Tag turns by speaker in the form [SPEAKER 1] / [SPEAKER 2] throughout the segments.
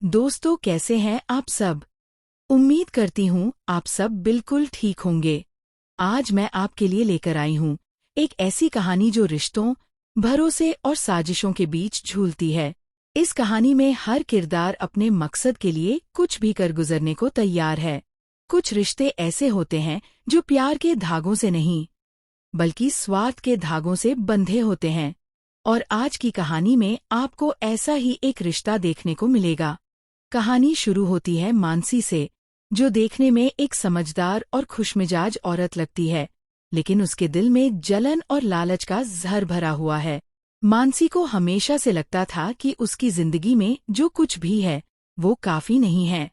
[SPEAKER 1] दोस्तों, कैसे हैं आप सब। उम्मीद करती हूँ आप सब बिल्कुल ठीक होंगे। आज मैं आपके लिए लेकर आई हूँ एक ऐसी कहानी जो रिश्तों, भरोसे और साजिशों के बीच झूलती है। इस कहानी में हर किरदार अपने मकसद के लिए कुछ भी कर गुजरने को तैयार है। कुछ रिश्ते ऐसे होते हैं जो प्यार के धागों से नहीं, बल्कि स्वार्थ के धागों से बंधे होते हैं। और आज की कहानी में आपको ऐसा ही एक रिश्ता देखने को मिलेगा। कहानी शुरू होती है मानसी से, जो देखने में एक समझदार और खुशमिजाज औरत लगती है, लेकिन उसके दिल में जलन और लालच का जहर भरा हुआ है। मानसी को हमेशा से लगता था कि उसकी जिंदगी में जो कुछ भी है वो काफी नहीं है।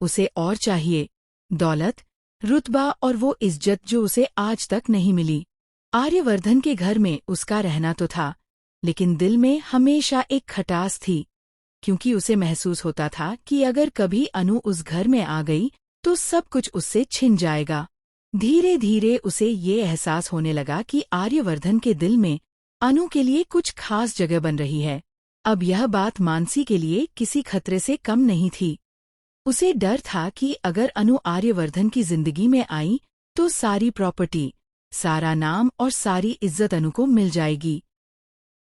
[SPEAKER 1] उसे और चाहिए, दौलत, रुतबा और वो इज्जत जो उसे आज तक नहीं मिली। आर्यवर्धन के घर में उसका रहना तो था, लेकिन दिल में हमेशा एक खटास थी, क्योंकि उसे महसूस होता था कि अगर कभी अनु उस घर में आ गई तो सब कुछ उससे छिन जाएगा। धीरे धीरे उसे ये एहसास होने लगा कि आर्यवर्धन के दिल में अनु के लिए कुछ खास जगह बन रही है। अब यह बात मानसी के लिए किसी खतरे से कम नहीं थी। उसे डर था कि अगर अनु आर्यवर्धन की जिंदगी में आई तो सारी प्रॉपर्टी, सारा नाम और सारी इज्जत अनु को मिल जाएगी।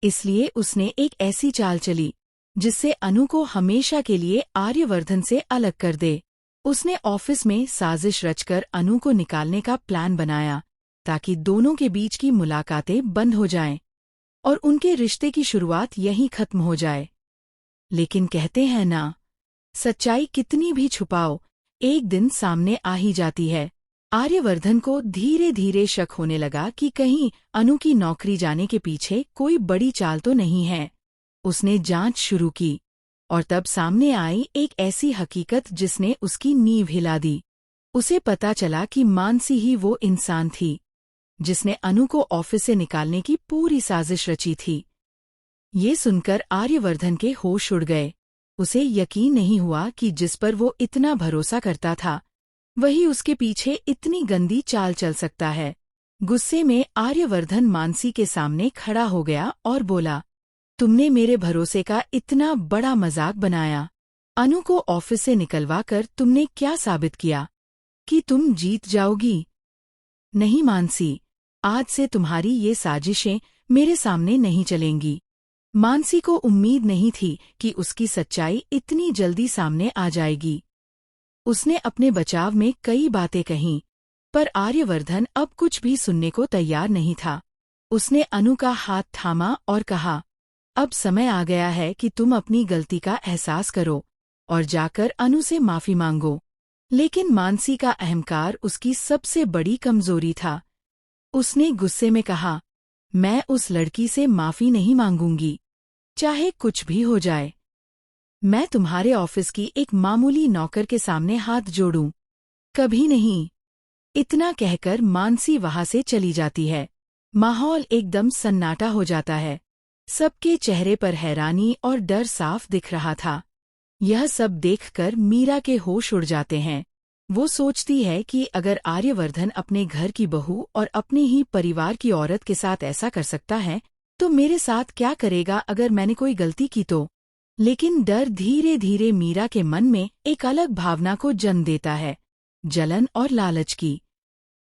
[SPEAKER 1] इसलिए उसने एक ऐसी चाल चली जिससे अनु को हमेशा के लिए आर्यवर्धन से अलग कर दे। उसने ऑफिस में साजिश रचकर अनु को निकालने का प्लान बनाया, ताकि दोनों के बीच की मुलाकातें बंद हो जाएं और उनके रिश्ते की शुरुआत यहीं खत्म हो जाए। लेकिन कहते हैं ना, सच्चाई कितनी भी छुपाओ, एक दिन सामने आ ही जाती है। आर्यवर्धन को धीरे धीरे शक होने लगा कि कहीं अनु की नौकरी जाने के पीछे कोई बड़ी चाल तो नहीं है। उसने जांच शुरू की, और तब सामने आई एक ऐसी हकीकत जिसने उसकी नींव हिला दी। उसे पता चला कि मानसी ही वो इंसान थी जिसने अनु को ऑफिस से निकालने की पूरी साजिश रची थी। ये सुनकर आर्यवर्धन के होश उड़ गए। उसे यकीन नहीं हुआ कि जिस पर वो इतना भरोसा करता था, वही उसके पीछे इतनी गंदी चाल चल सकता है। गुस्से में आर्यवर्धन मानसी के सामने खड़ा हो गया और बोला, तुमने मेरे भरोसे का इतना बड़ा मजाक बनाया। अनु को ऑफिस से निकलवा कर तुमने क्या साबित किया? कि तुम जीत जाओगी? नहीं मानसी, आज से तुम्हारी ये साजिशें मेरे सामने नहीं चलेंगी। मानसी को उम्मीद नहीं थी कि उसकी सच्चाई इतनी जल्दी सामने आ जाएगी। उसने अपने बचाव में कई बातें कहीं, पर आर्यवर्धन अब कुछ भी सुनने को तैयार नहीं था। उसने अनु का हाथ थामा और कहा, अब समय आ गया है कि तुम अपनी गलती का एहसास करो और जाकर अनु से माफी मांगो। लेकिन मानसी का अहंकार उसकी सबसे बड़ी कमजोरी था। उसने गुस्से में कहा, मैं उस लड़की से माफी नहीं मांगूंगी, चाहे कुछ भी हो जाए। मैं तुम्हारे ऑफिस की एक मामूली नौकर के सामने हाथ जोड़ूं? कभी नहीं। इतना कहकर मानसी वहां से चली जाती है। माहौल एकदम सन्नाटा हो जाता है। सबके चेहरे पर हैरानी और डर साफ दिख रहा था। यह सब देखकर मीरा के होश उड़ जाते हैं। वो सोचती है कि अगर आर्यवर्धन अपने घर की बहू और अपने ही परिवार की औरत के साथ ऐसा कर सकता है, तो मेरे साथ क्या करेगा अगर मैंने कोई गलती की तो। लेकिन डर धीरे धीरे मीरा के मन में एक अलग भावना को जन्म देता है, जलन और लालच की।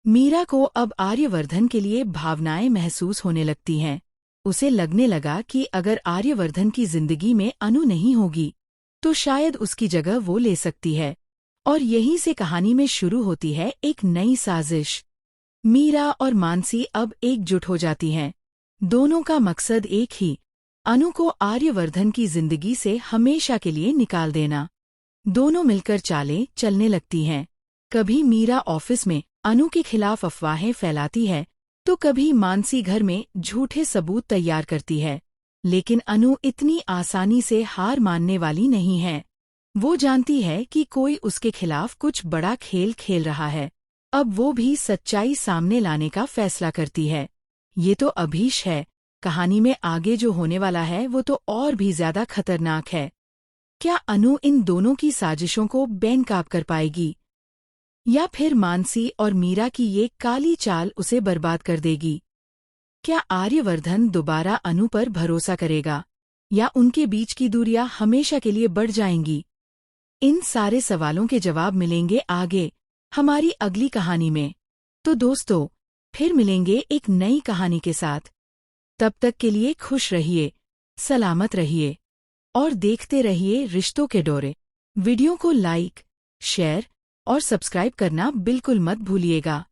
[SPEAKER 1] मीरा को अब आर्यवर्धन के लिए भावनाएं महसूस होने लगती हैं। उसे लगने लगा कि अगर आर्यवर्धन की जिंदगी में अनु नहीं होगी, तो शायद उसकी जगह वो ले सकती है। और यहीं से कहानी में शुरू होती है एक नई साजिश। मीरा और मानसी अब एकजुट हो जाती हैं। दोनों का मकसद एक ही, अनु को आर्यवर्धन की जिंदगी से हमेशा के लिए निकाल देना। दोनों मिलकर चालें चलने लगती हैं। कभी मीरा ऑफिस में अनु के खिलाफ अफवाहें फैलाती है, तो कभी मानसी घर में झूठे सबूत तैयार करती है। लेकिन अनु इतनी आसानी से हार मानने वाली नहीं है। वो जानती है कि कोई उसके खिलाफ कुछ बड़ा खेल खेल रहा है। अब वो भी सच्चाई सामने लाने का फैसला करती है। ये तो अभीश है। कहानी में आगे जो होने वाला है वो तो और भी ज्यादा खतरनाक है। क्या अनु इन दोनों की साजिशों को बेनकाब कर पाएगी, या फिर मानसी और मीरा की ये काली चाल उसे बर्बाद कर देगी? क्या आर्यवर्धन दोबारा अनु पर भरोसा करेगा, या उनके बीच की दूरियां हमेशा के लिए बढ़ जाएंगी? इन सारे सवालों के जवाब मिलेंगे आगे हमारी अगली कहानी में। तो दोस्तों, फिर मिलेंगे एक नई कहानी के साथ। तब तक के लिए खुश रहिए, सलामत रहिए और देखते रहिए रिश्तों के डोरे। वीडियो को लाइक, शेयर और सब्सक्राइब करना बिल्कुल मत भूलिएगा।